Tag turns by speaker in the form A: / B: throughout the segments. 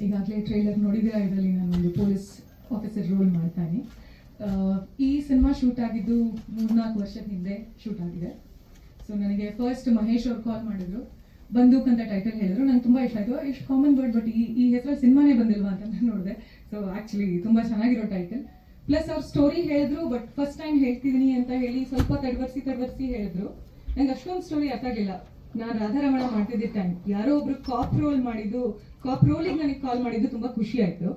A: ಈಗಾಗಲೇ ಟ್ರೈಲರ್ ನೋಡಿದ್ರೆ ಇದರಲ್ಲಿ ನಾನು ಒಂದು ಪೊಲೀಸ್ ಆಫೀಸರ್ ರೋಲ್ ಮಾಡ್ತಾನೆ. ಈ ಸಿನಿಮಾ ಶೂಟ್ ಆಗಿದ್ದು 3-4 ವರ್ಷದ ಹಿಂದೆ ಶೂಟ್ ಆಗಿದೆ. ಸೊ ನನಗೆ ಫಸ್ಟ್ ಮಹೇಶ್ ಅವ್ರು ಕಾಲ್ ಮಾಡಿದ್ರು, ಬಂದೂಕ್ ಅಂತ ಟೈಟಲ್ ಹೇಳಿದ್ರು. ನಂಗೆ ತುಂಬ ಇಷ್ಟ ಆಯಿತು. ಎಷ್ಟು ಕಾಮನ್ ವರ್ಡ್, ಬಟ್ ಈ ಹೆಸರು ಸಿನಿಮಾನೇ ಬಂದಿಲ್ವಾ ಅಂತ ನಾನು ನೋಡಿದೆ. ಸೊ ಆ್ಯಕ್ಚುಲಿ ತುಂಬ ಚೆನ್ನಾಗಿರೋ ಟೈಟಲ್. ಪ್ಲಸ್ ಅವ್ರ ಸ್ಟೋರಿ ಹೇಳಿದ್ರು, ಬಟ್ ಫಸ್ಟ್ ಟೈಮ್ ಹೇಳ್ತಿದ್ದೀನಿ ಅಂತ ಹೇಳಿ ಸ್ವಲ್ಪ ತಡವರ್ಸಿ ಹೇಳಿದ್ರು. ನಂಗೆ ಅಷ್ಟೊಂದು ಸ್ಟೋರಿ ಅರ್ಥ ಆಗಿಲ್ಲ. ನಾನು ರಾಧಾರಮಣ ಮಾಡ್ತಿದ್ದ ಟೈಮ್ ಯಾರೋ ಒಬ್ರು ಕಾಪ್ ರೋಲಿಗೆ ನನಗೆ ಕಾಲ್ ಮಾಡಿದ್ದು ತುಂಬಾ ಖುಷಿ ಆಯ್ತು.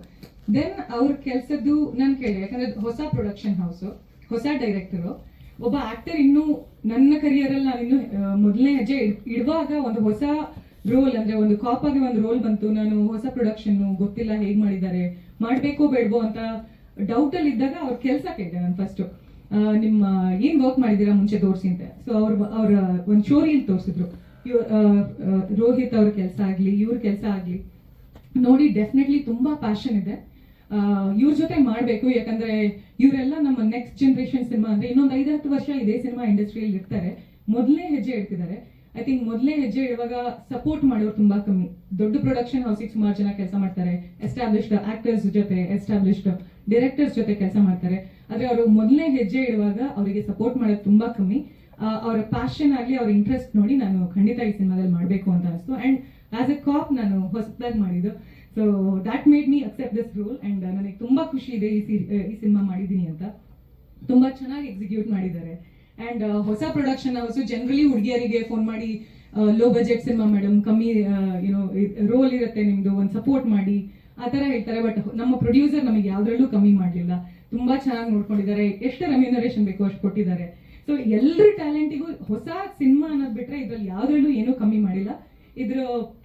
A: ದೆನ್ ಅವ್ರ ಕೆಲಸದ್ದು ನಾನು ಕೇಳಿದೆ, ಯಾಕಂದ್ರೆ ಹೊಸ ಪ್ರೊಡಕ್ಷನ್ ಹೌಸ್, ಹೊಸ ಡೈರೆಕ್ಟರು, ಒಬ್ಬ ಆಕ್ಟರ್ ಇನ್ನು ನನ್ನ ಕರಿಯರ್ ಅಲ್ಲಿ ನಾನಿನ್ನು ಮೊದಲನೇ ಹೆಜ್ಜೆ ಇಡುವಾಗ ಒಂದು ಹೊಸ ರೋಲ್, ಅಂದ್ರೆ ಒಂದು ಕಾಪ್ ಆಗಿ ಒಂದು ರೋಲ್ ಬಂತು. ನಾನು ಹೊಸ ಪ್ರೊಡಕ್ಷನ್ ಗೊತ್ತಿಲ್ಲ ಹೇಗ್ ಮಾಡಿದ್ದಾರೆ, ಮಾಡ್ಬೇಕೋ ಬೇಡವೋ ಅಂತ ಡೌಟ್ ಅಲ್ಲಿ ಇದ್ದಾಗ ಅವ್ರ ಕೆಲಸ ಕೇಳಿದೆ ನಾನು ಫಸ್ಟ್, ನಿಮ್ಮ ಏನ್ ವರ್ಕ್ ಮಾಡಿದೀರಾ ಮುಂಚೆ ತೋರಿಸಿ ಅಂತ. ಸೊ ಅವ್ರ ಒಂದು ಶೋರಿಯಲ್ಲಿ ತೋರಿಸಿದ್ರು. ರೋಹಿತ್ ಅವ್ರ ಕೆಲಸ ಆಗ್ಲಿ, ಇವ್ರ ಕೆಲಸ ಆಗ್ಲಿ ನೋಡಿ ಡೆಫಿನೆಟ್ಲಿ ತುಂಬಾ ಪ್ಯಾಷನ್ ಇದೆ. ಇವ್ರ ಜೊತೆ ಮಾಡ್ಬೇಕು, ಯಾಕಂದ್ರೆ ಇವರೆಲ್ಲ ನಮ್ಮ ನೆಕ್ಸ್ಟ್ ಜನರೇಷನ್ ಸಿನಿಮಾ, ಅಂದ್ರೆ ಇನ್ನೊಂದು 5-10 ವರ್ಷ ಇದೇ ಸಿನಿಮಾ ಇಂಡಸ್ಟ್ರಿಯಲ್ಲಿ ಇರ್ತಾರೆ. ಮೊದಲನೇ ಹೆಜ್ಜೆ ಇಡ್ತಿದ್ದಾರೆ. ಐ ಥಿಂಕ್ ಮೊದಲನೇ ಹೆಜ್ಜೆ ಇಡುವಾಗ ಸಪೋರ್ಟ್ ಮಾಡೋರು ತುಂಬಾ ಕಮ್ಮಿ. ದೊಡ್ಡ ಪ್ರೊಡಕ್ಷನ್ ಹೌಸಿಗೆ ಸುಮಾರು ಜನ ಕೆಲಸ ಮಾಡ್ತಾರೆ, ಎಸ್ಟಾಬ್ಲಿಷ್ಡ್ ಆಕ್ಟರ್ಸ್ ಜೊತೆ, ಎಸ್ಟಾಬ್ಲಿಷ್ಡ್ ಡೈರೆಕ್ಟರ್ಸ್ ಜೊತೆ ಕೆಲಸ ಮಾಡ್ತಾರೆ. ಆದ್ರೆ ಅವರು ಮೊದಲನೇ ಹೆಜ್ಜೆ ಇಡುವಾಗ ಅವರಿಗೆ ಸಪೋರ್ಟ್ ಮಾಡೋದು ತುಂಬಾ ಕಮ್ಮಿ. ಅವರ ಪ್ಯಾಷನ್ ಆಗ್ಲಿ, ಅವ್ರ ಇಂಟ್ರೆಸ್ಟ್ ನೋಡಿ ನಾನು ಖಂಡಿತ ಈ ಸಿನಿಮಾದಲ್ಲಿ ಮಾಡಬೇಕು ಅಂತ ಅನಿಸ್ತು. ಅಂಡ್ ಆಸ್ ಎ ಕಾಪ್ ನಾನು ಹೊಸದಾಗಿ ಮಾಡಿದ್ದು. So that made me accept this roll. And ನನಗೆ ತುಂಬಾ ಖುಷಿ ಇದೆ ಈ ಸಿನಿಮಾ ಮಾಡಿದ್ದೀನಿ ಅಂತ. ತುಂಬಾ ಚೆನ್ನಾಗಿ ಎಕ್ಸಿಕ್ಯೂಟ್ ಮಾಡಿದ್ದಾರೆ. ಅಂಡ್ ಹೊಸ ಪ್ರೊಡಕ್ಷನ್ ಹೌಸ್ ಜನರಲಿ ಹುಡುಗಿಯರಿಗೆ ಫೋನ್ ಮಾಡಿ, ಲೋ ಬಜೆಟ್ ಸಿನಿಮಾ ಮೇಡಮ್, ಕಮ್ಮಿ ರೋಲ್ ಇರುತ್ತೆ ನಿಮ್ದು, ಒಂದು ಸಪೋರ್ಟ್ ಮಾಡಿ ಆ ತರ ಹೇಳ್ತಾರೆ. ಬಟ್ ನಮ್ಮ ಪ್ರೊಡ್ಯೂಸರ್ ನಮಗೆ ಯಾವ್ದ್ರಲ್ಲೂ ಕಮ್ಮಿ ಮಾಡಲಿಲ್ಲ. ತುಂಬಾ ಚೆನ್ನಾಗಿ ನೋಡ್ಕೊಂಡಿದ್ದಾರೆ. ಎಷ್ಟು ರೆಮ್ಯುನರೇಷನ್ ಬೇಕು ಅಷ್ಟು ಕೊಟ್ಟಿದ್ದಾರೆ. ಸೊ ಎಲ್ಲರ ಟ್ಯಾಲೆಂಟಿಗೂ ಹೊಸ ಸಿನಿಮಾ ಅನ್ನೋದು ಬಿಟ್ರೆ ಇದ್ರಲ್ಲಿ ಯಾವ್ದ್ರಲ್ಲೂ ಏನೂ ಕಮ್ಮಿ ಮಾಡಿಲ್ಲ. ಇದ್ರ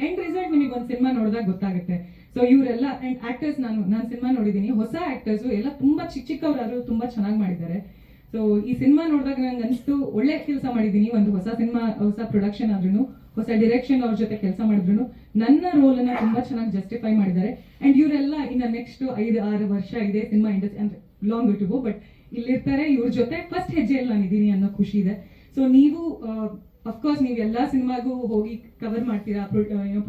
A: ಎಂಡ್ ರಿಸಲ್ಟ್ ನಿಮಗೆ ಒಂದು ಸಿನಿಮಾ ನೋಡಿದಾಗ ಗೊತ್ತಾಗುತ್ತೆ. ಸೊ ಇವರೆಲ್ಲ ಅಂಡ್ ಆಕ್ಟರ್ಸ್, ನಾನು ಸಿನಿಮಾ ನೋಡಿದ್ದೀನಿ, ಹೊಸ ಆಕ್ಟರ್ಸ್ ಎಲ್ಲ ತುಂಬಾ ಚಿಕ್ಕವರಾದ್ರು ತುಂಬಾ ಚೆನ್ನಾಗಿ ಮಾಡಿದ್ದಾರೆ. ಸೊ ಈ ಸಿನಿಮಾ ನೋಡಿದಾಗ ನಂಗೆ ಅನಿಸ್ತು ಒಳ್ಳೆ ಕೆಲಸ ಮಾಡಿದ್ದೀನಿ. ಒಂದು ಹೊಸ ಸಿನಿಮಾ, ಹೊಸ ಪ್ರೊಡಕ್ಷನ್ ಆದ್ರೂ, ಹೊಸ ಡೈರೆಕ್ಷನ್ ಅವ್ರ ಜೊತೆ ಕೆಲಸ ಮಾಡಿದ್ರು ನನ್ನ ರೋಲ್ ಅನ್ನ ತುಂಬಾ ಚೆನ್ನಾಗಿ ಜಸ್ಟಿಫೈ ಮಾಡಿದ್ದಾರೆ. ಅಂಡ್ ಇವರೆಲ್ಲ ಇನ್ನ ನೆಕ್ಸ್ಟ್ 5-6 ವರ್ಷ ಇದೆ ಸಿನಿಮಾ ಇಂಡಸ್ಟ್ರಿ, ಅಂದ್ರೆ ಲಾಂಗ್ ಟು ಗೋ, ಬಟ್ ಇಲ್ಲಿರ್ತಾರೆ. ಇವ್ರ ಜೊತೆ ಫಸ್ಟ್ ಹೆಜ್ಜೆಯಲ್ಲಿ ನಾನು ಇದ್ದೀನಿ ಅನ್ನೋ ಖುಷಿ ಇದೆ. ಸೊ ನೀವು ಅಫ್ಕೋರ್ಸ್ ನೀವು ಎಲ್ಲಾ ಸಿನಿಮಾಗೂ ಹೋಗಿ ಕವರ್ ಮಾಡ್ತೀರಾ,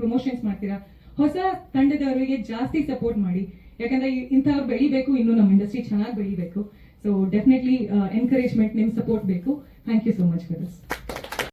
A: ಪ್ರಮೋಷನ್ಸ್ ಮಾಡ್ತೀರಾ. ಹೊಸ ತಂಡದವರಿಗೆ ಜಾಸ್ತಿ ಸಪೋರ್ಟ್ ಮಾಡಿ, ಯಾಕಂದ್ರೆ ಇಂಥವ್ರು ಬೆಳಿಬೇಕು, ಇನ್ನು ನಮ್ಮ ಇಂಡಸ್ಟ್ರಿ ಚೆನ್ನಾಗಿ ಬೆಳಿಬೇಕು. ಸೊ ಡೆಫಿನೆಟ್ಲಿ ಎನ್ಕರೇಜ್ಮೆಂಟ್, ನಿಮ್ ಸಪೋರ್ಟ್ ಬೇಕು. Thank you so much for this.